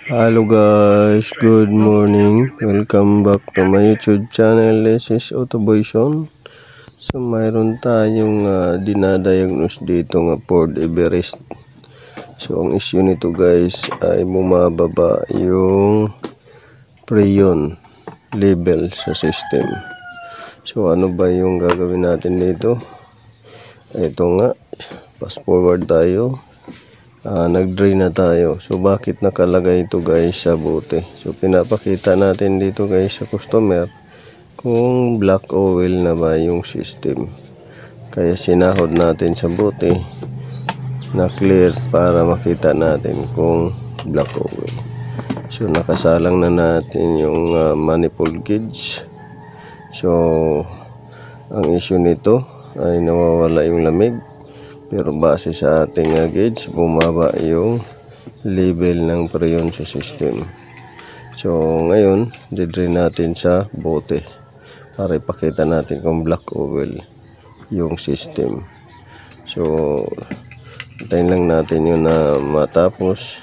Hello guys, good morning. Welcome back to my YouTube channel. This is Autoboyson. So mayroon tayong dinadiagnose dito nga Ford Everest. So ang issue nito guys ay bumababa yung freon level sa system. So ano ba yung gagawin natin dito? Ito nga, fast forward tayo. Nag-drain na tayo. So bakit nakalagay ito guys sa bote? So pinapakita natin dito guys sa customer kung black oil na ba yung system. Kaya sinahod natin sa bote na clear para makita natin kung black oil. So nakasalang na natin yung manifold gauge. So ang issue nito ay nawawala yung lamig. Pero base sa ating gauge, bumaba yung level ng freon sa system. So ngayon, didrain natin sa bote para ipakita natin kung black oil yung system. So hintayin lang natin yun na matapos.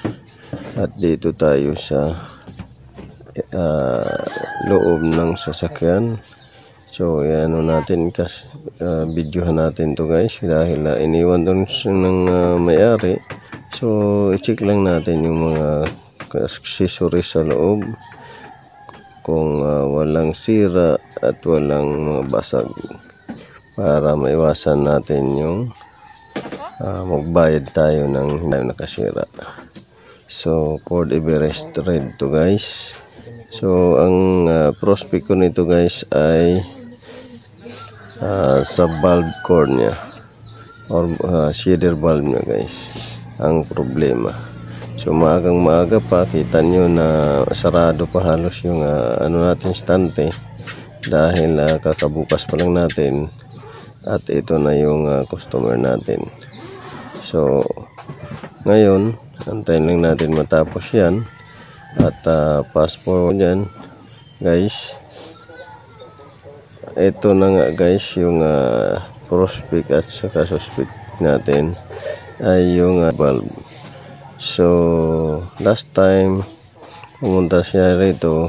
At dito tayo sa loob ng sasakyan. So yan natin kasi videohan natin to guys dahil iniwan doon ng may-ari. So i-check lang natin yung mga accessories sa loob kung walang sira at walang mga basag para maiwasan natin yung magbayad tayo ng hindi nakasira. So Ford Everest Red to guys. So ang prospect ko nito guys ay sa valve core nya or shader valve nya guys ang problema. So maagang maaga pa kita nyo na sarado pa halos yung natin stante dahil kakabukas pa lang natin at ito na yung customer natin. So ngayon antayin lang natin matapos yan at fast forward yan guys. Ito na nga guys yung prospect at saka suspect natin ay yung valve. So last time pumunta siya rito,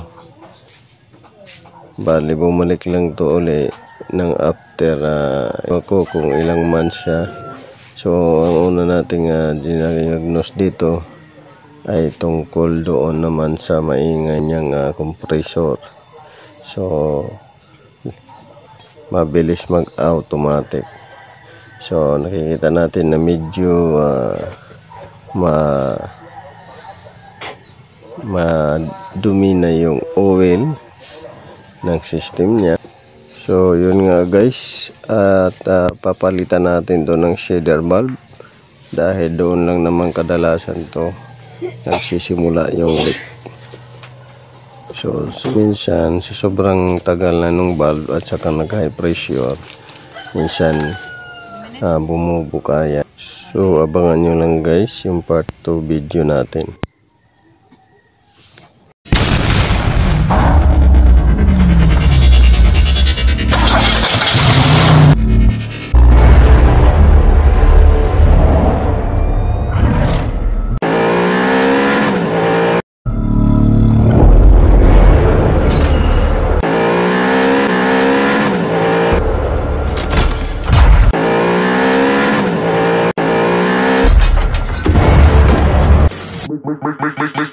bali bumalik lang to uli ng after ako kung ilang months siya. So ang una nating diagnose dito ay tungkol doon naman sa maingay niyang compressor. So mabilis mag-automatic. So nakikita natin na medyo madumi na yung oil ng system niya. So yun nga guys, at papalitan natin to ng shader valve dahil doon lang naman kadalasan to nagsisimula yung leak. So minsan sa sobrang tagal na nung valve at saka nag high pressure, minsan bumubuka yan. So abangan nyo lang guys yung part 2 video natin. Make